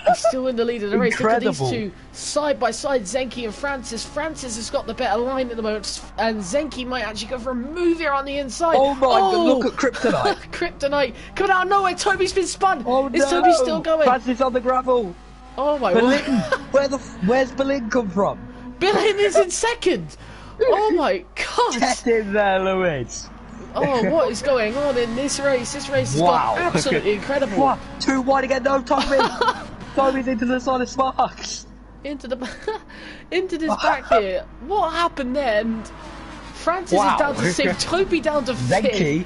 Speaker 2: He's still in the lead of the race. Look at these two side by side, Zenki and Francis. Francis has got the better line at the moment, and Zenki might actually go for a move here on the inside.
Speaker 1: Oh my God, look at Kryptonite.
Speaker 2: Kryptonite coming out of nowhere. Toby's been spun.
Speaker 1: Oh no.
Speaker 2: Is Toby still going?
Speaker 1: Francis on the gravel.
Speaker 2: Oh my word.
Speaker 1: Where's Berlin come from?
Speaker 2: Berlin is in second. Oh my God.
Speaker 1: Get in there, Louis.
Speaker 2: Oh, what is going on in this race? This race has gone absolutely incredible.
Speaker 1: What? Too wide again, no, Toby! Toby's into the side of Sparks!
Speaker 2: Into this back here. What happened there? And Francis is down to 6, Toby down to 5th.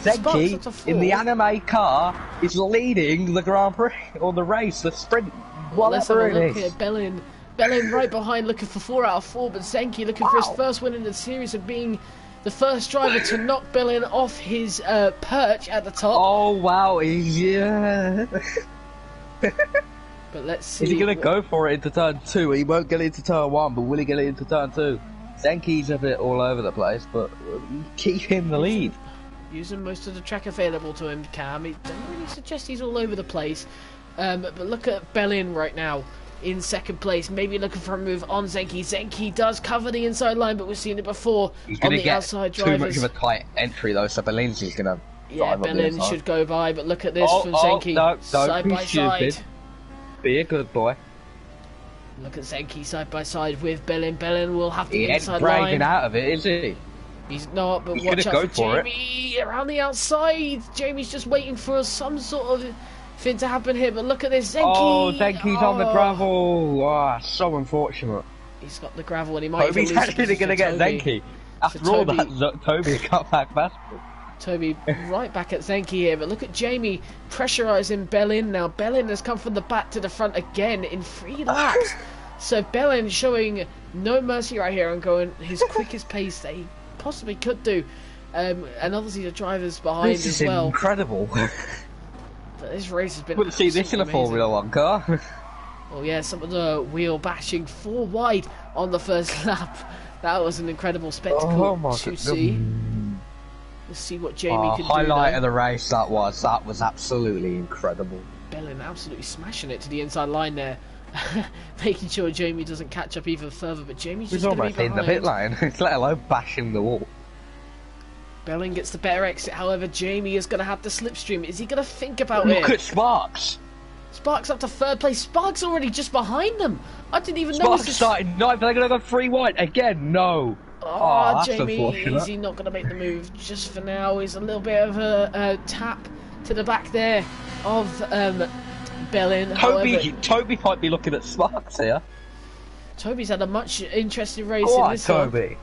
Speaker 1: Zenki, in the anime car, is leading the Grand Prix, or the race, the sprint.
Speaker 2: Let's have a look here. Bellin right behind, looking for 4 out of 4, but Zenki looking for his first win in the series of being the first driver to knock Bellin off his perch at the top.
Speaker 1: Oh wow, yeah.
Speaker 2: But let's see.
Speaker 1: Is he going to go for it into turn 2? He won't get into turn 1, but will he get it into turn 2? Zenki's a bit all over the place, but keep him the lead.
Speaker 2: Using most of the track available to him, Cam. It doesn't really suggest he's all over the place. But look at Bellin right now in 2nd place, maybe looking for a move on Zenki. Zenki does cover the inside line, but we've seen it before.
Speaker 1: He's going to get
Speaker 2: outside
Speaker 1: too
Speaker 2: drivers.
Speaker 1: much of a tight entry though, so Bellin's going to.
Speaker 2: Yeah, Bellin should go by, but look at this from Zenki.
Speaker 1: No,
Speaker 2: side by
Speaker 1: stupid.
Speaker 2: side.
Speaker 1: Be a good boy.
Speaker 2: Look at Zenki side by side with Bellin. Bellin will have the inside
Speaker 1: line. He ain't
Speaker 2: line.
Speaker 1: breaking out of it, is he?
Speaker 2: He's not, but
Speaker 1: He's
Speaker 2: watch out for
Speaker 1: it.
Speaker 2: Jamie around the outside. Jamie's just waiting for some sort of thing to happen here, but look at this, Zenki!
Speaker 1: Oh, Zenki's on the gravel. Oh, so unfortunate.
Speaker 2: He's got the gravel and he might
Speaker 1: Toby's
Speaker 2: even lose
Speaker 1: actually going to get Zenki. After all that, Toby got back fast.
Speaker 2: Toby right back at Zenki here, but look at Jamie pressurising Bellin now. Bellin has come from the back to the front again in 3 laps. So Bellin showing no mercy right here and going his quickest pace that he possibly could do. And obviously the drivers behind as well.
Speaker 1: This is incredible.
Speaker 2: But this race has been
Speaker 1: wouldn't see this in a Formula 1 car.
Speaker 2: Oh yeah, some of the wheel bashing 4 wide on the first lap. That was an incredible spectacle to see. Let's see what Jamie can do.
Speaker 1: Highlight of the race that was absolutely incredible.
Speaker 2: Bellin absolutely smashing it to the inside line there. Making sure Jamie doesn't catch up even further, but Jamie's just
Speaker 1: almost in the pit lane, let alone bashing the wall.
Speaker 2: Bellin gets the better exit, however Jamie is going to have the slipstream. Is he going to think about it?
Speaker 1: Look at Sparks!
Speaker 2: Sparks up to 3rd place. Sparks already just behind them. I didn't even notice.
Speaker 1: Sparks started 9th, they're going to go 3 wide again. No.
Speaker 2: Oh, Jamie, is he not going to make the move just for now? Is a little bit of a tap to the back there of Bellin.
Speaker 1: Toby might be looking at Sparks here.
Speaker 2: Toby's had a much interesting race in this
Speaker 1: Toby.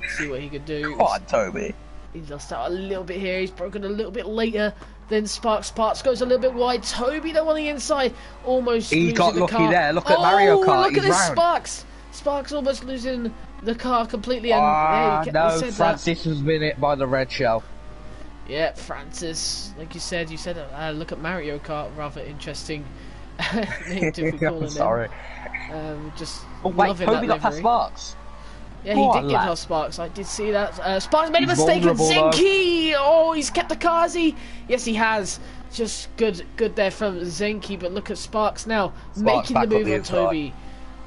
Speaker 2: Let's see what he could do.
Speaker 1: Come on, Toby.
Speaker 2: He's lost out a little bit here. He's broken a little bit later than Sparks. Sparks goes a little bit wide. Toby, though, on the inside, almost
Speaker 1: he got
Speaker 2: the
Speaker 1: lucky
Speaker 2: car.
Speaker 1: there. Look at Mario Kart.
Speaker 2: Look at this Sparks. Sparks almost losing the car completely. And
Speaker 1: no, Francis has been hit by the red shell.
Speaker 2: Yeah, Francis. Like you said, look at Mario Kart. Rather interesting name to be calling him.
Speaker 1: Sorry.
Speaker 2: Just
Speaker 1: wait,
Speaker 2: loving
Speaker 1: Toby
Speaker 2: that
Speaker 1: got past Sparks.
Speaker 2: Yeah, he did give her Sparks. I did see that. Sparks made a mistake with Zenki. Oh, he's kept the car, has he? Yes, he has. Just good there from Zenki. But look at Sparks now, making the move on Toby.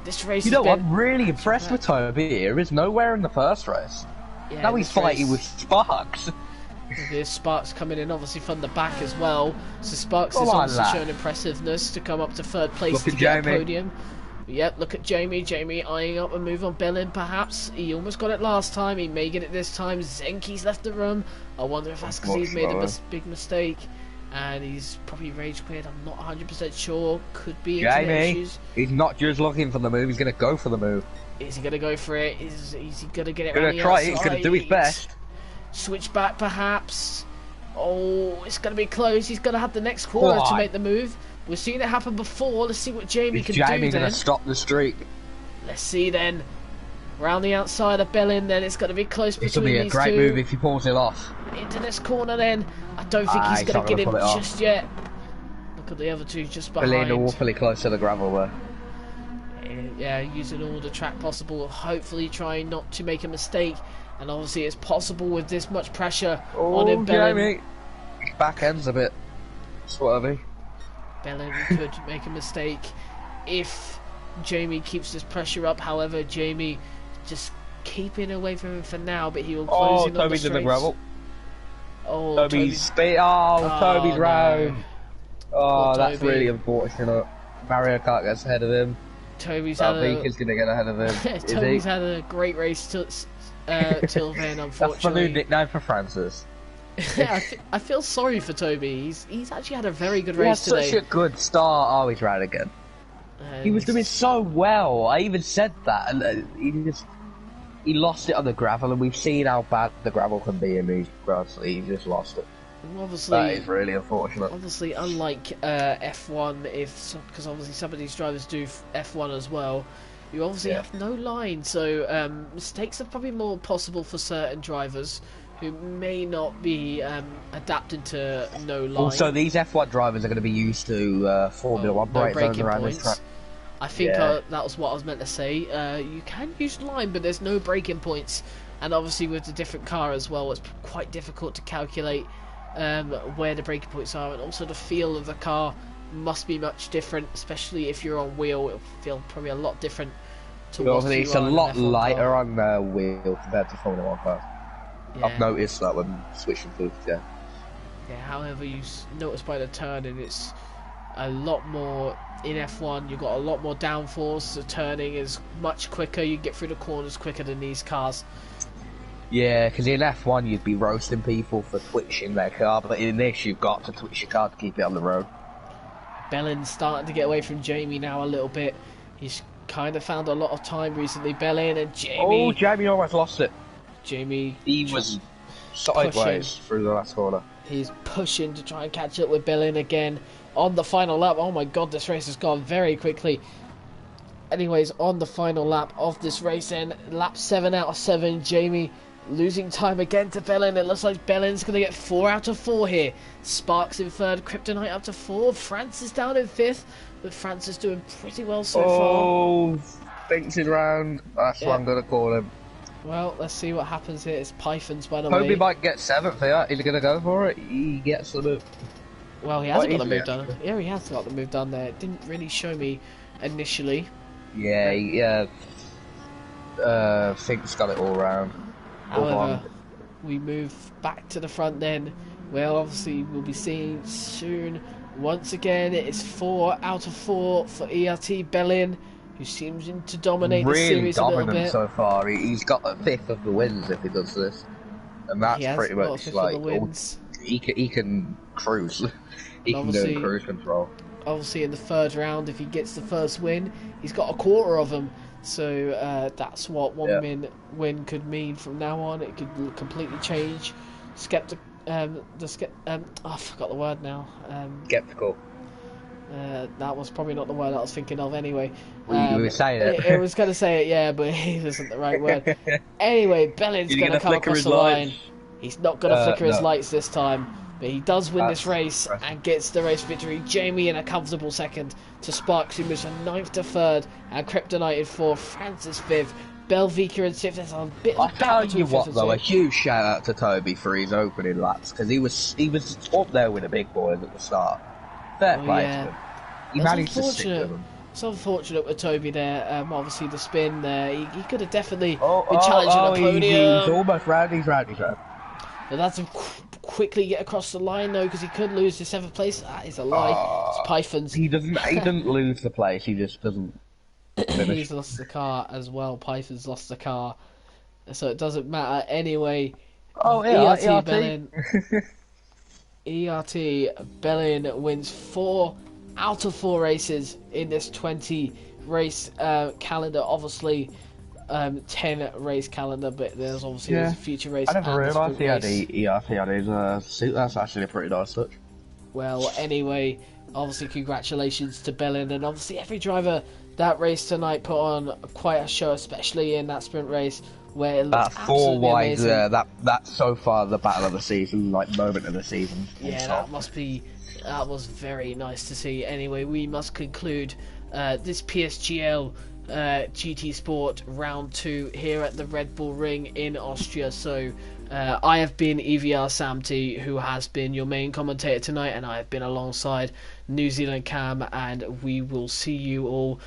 Speaker 2: This race.
Speaker 1: You know what? I'm really impressed with Toby here. He's nowhere in the first race. Yeah, now he's fighting with Sparks.
Speaker 2: There's Sparks coming in, obviously from the back as well. So Sparks is obviously showing impressiveness to come up to 3rd place to get a podium. Yep, look at Jamie. Jamie eyeing up a move on Bellin, perhaps. He almost got it last time. He may get it this time. Zenki's left the room. I wonder if that's because he's made a big mistake. And he's probably rage quit. I'm not 100% sure. Could be internet issues.
Speaker 1: He's not just looking for the move. He's going to go for the move.
Speaker 2: Is he going to go for it? Is he going to get it
Speaker 1: around the outside? He's going to try it. He's going to do his best.
Speaker 2: Switch back, perhaps. Oh, it's going to be close. He's going to have the next corner to make the move. We've seen it happen before. Let's see what Jamie can do then.
Speaker 1: Jamie's going to stop the streak.
Speaker 2: Let's see then. Around the outside of Bellin, then it's going to be close between these two.
Speaker 1: It's going to be a great move if he pulls it off.
Speaker 2: Into this corner then. I don't think he's going to get him just yet. Look at the other two just behind.
Speaker 1: Bellin awfully close to the gravel there.
Speaker 2: Yeah, using all the track possible. Hopefully trying not to make a mistake. And obviously it's possible with this much pressure on him, Bellin.
Speaker 1: Jamie. His back end's a bit swervy.
Speaker 2: Bellin could make a mistake if Jamie keeps this pressure up. However, Jamie just keeping away from him for now, but he will close in on
Speaker 1: Toby's in the gravel.
Speaker 2: Oh,
Speaker 1: Toby's round. Oh, that's really unfortunate. Mario Kart gets ahead of him.
Speaker 2: Toby's
Speaker 1: is going to get ahead of him.
Speaker 2: Toby's had a great race till then, unfortunately.
Speaker 1: That's the new nickname for Francis.
Speaker 2: I feel sorry for Toby. He's actually had a very good
Speaker 1: He had
Speaker 2: race today.
Speaker 1: such a good start. Oh, he's ran again.
Speaker 2: And
Speaker 1: He was doing so well. I even said that, and he lost it on the gravel, and we've seen how bad the gravel can be in these grass. He just lost it.
Speaker 2: obviously,
Speaker 1: That is really unfortunate.
Speaker 2: Obviously, unlike F1, because obviously some of these drivers do F1 as well, you obviously have no line, so mistakes are probably more possible for certain drivers who may not be adapted to no line.
Speaker 1: Also, these F1 drivers are going to be used to Formula 1
Speaker 2: no
Speaker 1: break zones
Speaker 2: braking
Speaker 1: around
Speaker 2: points.
Speaker 1: this track.
Speaker 2: I think that was what I was meant to say. You can use line, but there's no braking points, and obviously with the different car as well, it's quite difficult to calculate where the braking points are, and also the feel of the car must be much different, especially if you're on wheel. It'll feel probably a lot different to what you
Speaker 1: It's
Speaker 2: are
Speaker 1: a
Speaker 2: in
Speaker 1: lot
Speaker 2: an F1
Speaker 1: lighter
Speaker 2: car.
Speaker 1: on the wheel compared to Formula 1 cars.
Speaker 2: Yeah.
Speaker 1: I've noticed that when switching to
Speaker 2: Yeah, however, you notice by the turning, it's a lot more in F1. You've got a lot more downforce. The turning is much quicker. You get through the corners quicker than these cars.
Speaker 1: Yeah, because in F1 you'd be roasting people for twitching their car, but in this you've got to twitch your car to keep it on the road.
Speaker 2: Bellin's starting to get away from Jamie now a little bit. He's kind of found a lot of time recently. Bellin and Jamie.
Speaker 1: Oh, Jamie almost lost it.
Speaker 2: Jamie.
Speaker 1: He was sideways through the last corner.
Speaker 2: He's pushing to try and catch up with Bellin again on the final lap. Oh my god, this race has gone very quickly. Anyways, on the final lap of this race, then lap 7 out of 7, Jamie losing time again to Bellin. It looks like Bellin's going to get 4 out of 4 here. Sparks in 3rd, Kryptonite up to 4, Francis down in 5th, but Francis doing pretty well so far.
Speaker 1: Oh, thinks it round. That's what I'm going to call him.
Speaker 2: Well, let's see what happens here. It's Pythons, by the
Speaker 1: Hope
Speaker 2: way.
Speaker 1: he might get 7th here. Is he going to go for it? He gets the move.
Speaker 2: Well, he hasn't got the move
Speaker 1: actually.
Speaker 2: done. Yeah, he has got the move done there. It didn't really show me initially.
Speaker 1: Yeah, Fink's got it all round.
Speaker 2: However, we move back to the front then. Well, obviously, we'll be seeing soon. Once again, it's 4 out of 4 for ERT Bellin, who seems to dominate the series a little bit.
Speaker 1: Really dominant so far. He's got a 5th of the wins if he does this. And that's pretty much like... He can cruise. He can go in cruise control.
Speaker 2: Obviously, in the 3rd round, if he gets the first win, he's got a quarter of them. So that's what one win could mean from now on. It could completely change. I forgot the word now.
Speaker 1: Skeptical.
Speaker 2: That was probably not the word I was thinking of anyway.
Speaker 1: We were saying it.
Speaker 2: I was going to say it, yeah, but it wasn't the right word. Anyway, Bellin's going to come across the line. He's not going to flicker his lights this time, but he does win this race and gets the race victory. Jamie in a comfortable 2nd to Sparks, who moves from 9th to 3rd, and Kryptonite in 4th, Francis 5th, Belvika in 6th. There's a bit of
Speaker 1: I tell you what, though, a huge shout out to Toby for his opening laps, because he was up there with the big boys at the start. Fair play to him. He managed to stick with them.
Speaker 2: It's unfortunate with Toby there. Obviously, the spin there, he could have definitely been challenging the podium.
Speaker 1: He's almost round. He's round.
Speaker 2: But that's him quickly get across the line though, because he could lose his 7th place. That is a lie. It's Pythons.
Speaker 1: He doesn't lose the place. He just doesn't finish.
Speaker 2: He's lost the car as well. Pythons lost the car, so it doesn't matter anyway.
Speaker 1: Oh yeah,
Speaker 2: ERT Bellin. ERT Bellin wins 4 out of 4 races in this 20 race calendar. Obviously, 10 race calendar, but there's obviously a future race.
Speaker 1: I never realised he had ERT on his suit. That's actually a pretty nice touch.
Speaker 2: Well, anyway, obviously congratulations to Bellin, and obviously every driver that race tonight put on quite a show, especially in that sprint race where it looked absolutely amazing.
Speaker 1: That's so far the battle of the season, like moment of the season.
Speaker 2: Yeah, that was very nice to see. Anyway, we must conclude this PSGL GT Sport round 2 here at the Red Bull Ring in Austria. So I have been EVR Sam T, who has been your main commentator tonight, and I have been alongside New Zealand Cam, and we will see you all